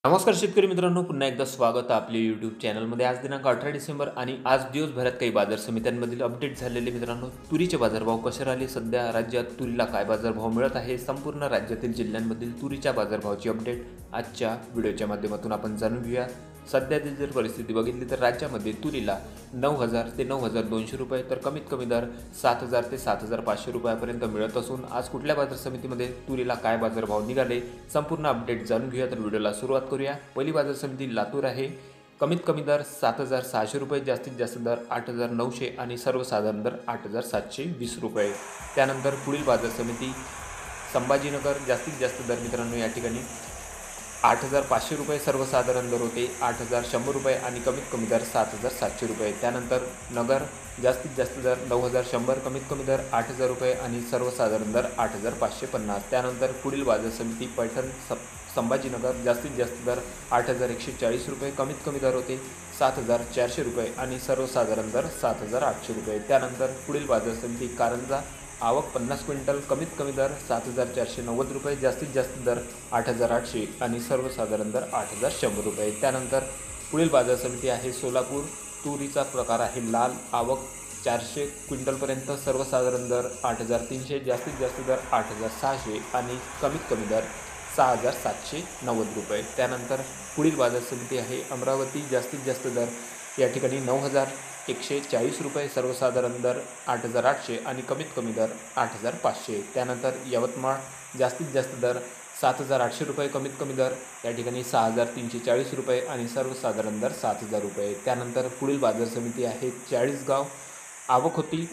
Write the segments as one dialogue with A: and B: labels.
A: नमस्कार शेतकरी मित्रांनो, पुन्हा एकदा स्वागत आहे आपल्या यूट्यूब चॅनलमध्ये. आज दिनांक 18 डिसेंबर आणि आज दिवसभरात काही बाजार समित्यांमधील अपडेट झालेले. मित्रांनो, तुरीचे बाजारभाव कसे राहिले, सध्या राज्यात तुरीला काय बाजारभाव मिळत आहे, संपूर्ण राज्यातील जिल्ह्यांमधील तुरीच्या बाजारभावाची अपडेट आजच्या व्हिडिओच्या माध्यमातून आपण जाणून घेऊया. सध्याची जर परिस्थिती बघितली तर राज्यामध्ये तुरीला 9,000 ते 9,200 रुपये, तर कमीत कमी दर 7,000 ते 7,500 रुपयापर्यंत मिळत असून आज कुठल्या बाजार समितीमध्ये तुरीला काय बाजारभाव निघाले, संपूर्ण अपडेट जाणून घेऊया. तर व्हिडिओला सुरुवात करूया. पहिली बाजार समिती लातूर आहे. कमीत कमी दर 7,600 रुपये, जास्तीत जास्त दर 8,900 आणि सर्वसाधारण दर 8,720 रुपये. त्यानंतर पुढील बाजार समिती संभाजीनगर. जास्तीत जास्त दर मित्रांनो या ठिकाणी 8,500 रुपये सर्वसाधारण दर होते, 8,100 रुपये आणि कमीत कमी दर 7,700 रुपये. त्यानंतर नगर. जास्तीत जास्त दर 9,100, कमीत कमी दर 8,000 रुपये आणि सर्वसाधारण दर 8,550. त्यानंतर पुढील बाजार समिती पैठण संभाजीनगर. जास्तीत जास्त दर 8,140 रुपये, कमीत कमी दर होते 7,400 रुपये आणि सर्वसाधारण दर 7,800 रुपये. त्यानंतर पुढील बाजार समिती कारंजा. आवक 50 क्विंटल, कमीत कमी दर 7,490 रुपये, जास्तीत जास्त दर 8,800 आणि सर्वसाधारण दर 8,100 रुपये. त्यानंतर पुढील बाजार समिती आहे सोलापूर. तुरीचा प्रकार आहे लाल. आवक 400 क्विंटलपर्यंत, सर्वसाधारण दर 8,300, जास्तीत जास्त दर 8,600 आणि कमीत कमी दर 6,790 रुपये. त्यानंतर पुढील बाजार समिती आहे अमरावती. जास्तीत जास्त दर या ठिकाणी 9,140 रुपये, सर्वसाधारण दर 8,800 आणि कमीत कमी दर 8,500. त्यानंतर यवतमाळ. जास्तीत जास्त दर 7,800 रुपये, कमीत कमी दर या ठिकाणी 6,340 रुपये आणि सर्वसाधारण दर 7,000 रुपये. त्यानंतर पुढील बाजार समिती आहे चाळीसगाव. आवक होती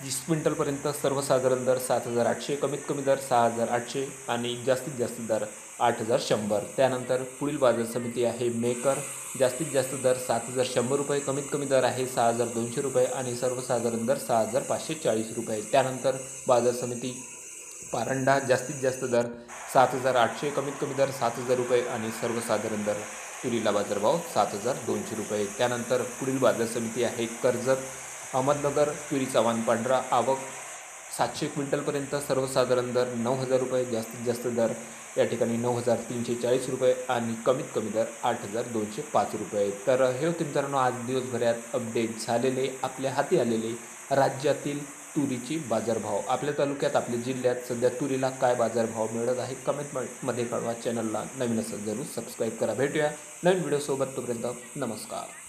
A: 20 क्विंटलपर्यंत, सर्वसाधारण दर 7,800, कमीत कमी दर 6,800 आणि जास्तीत जास्त दर 8,100. त्यानंतर पुढील बाजार समिती आहे मेकर. जास्तीत जास्त दर 7,100 रुपये, कमीत कमी दर आहे 6,200 रुपये आणि सर्वसाधारण दर 6,540 रुपये. त्यानंतर बाजार समिती पारंडा. जास्तीत जास्त दर 7,800, कमीत कमी दर 7,000 रुपये आणि सर्वसाधारण दर तुरीला बाजारभाव 7,200 रुपये. त्यानंतर पुढील बाजार समिती आहे कर्जत. अहमदनगर. तुरीचा वाण पांढरा. आवक 700 क्विंटलपर्यंत, सर्वसाधारण दर 9,000 रुपये, जास्तीत जास्त दर या ठिकाणी 9,340 रुपये आणि कमीत कमी दर 8,205 रुपये. तर हे होते मित्रांनो आज दिवसभरात अपडेट झालेले, आपल्या हाती आलेले राज्यातील तुरीची बाजारभाव. आपल्या तालुक्यात, आपल्या जिल्ह्यात सध्या तुरीला काय बाजारभाव मिळत आहे कमेंटमध्ये कळवा. चॅनलला नवीन असेल जरूर सबस्क्राईब करा. भेटूया नवीन व्हिडिओसोबत. तोपर्यंत नमस्कार.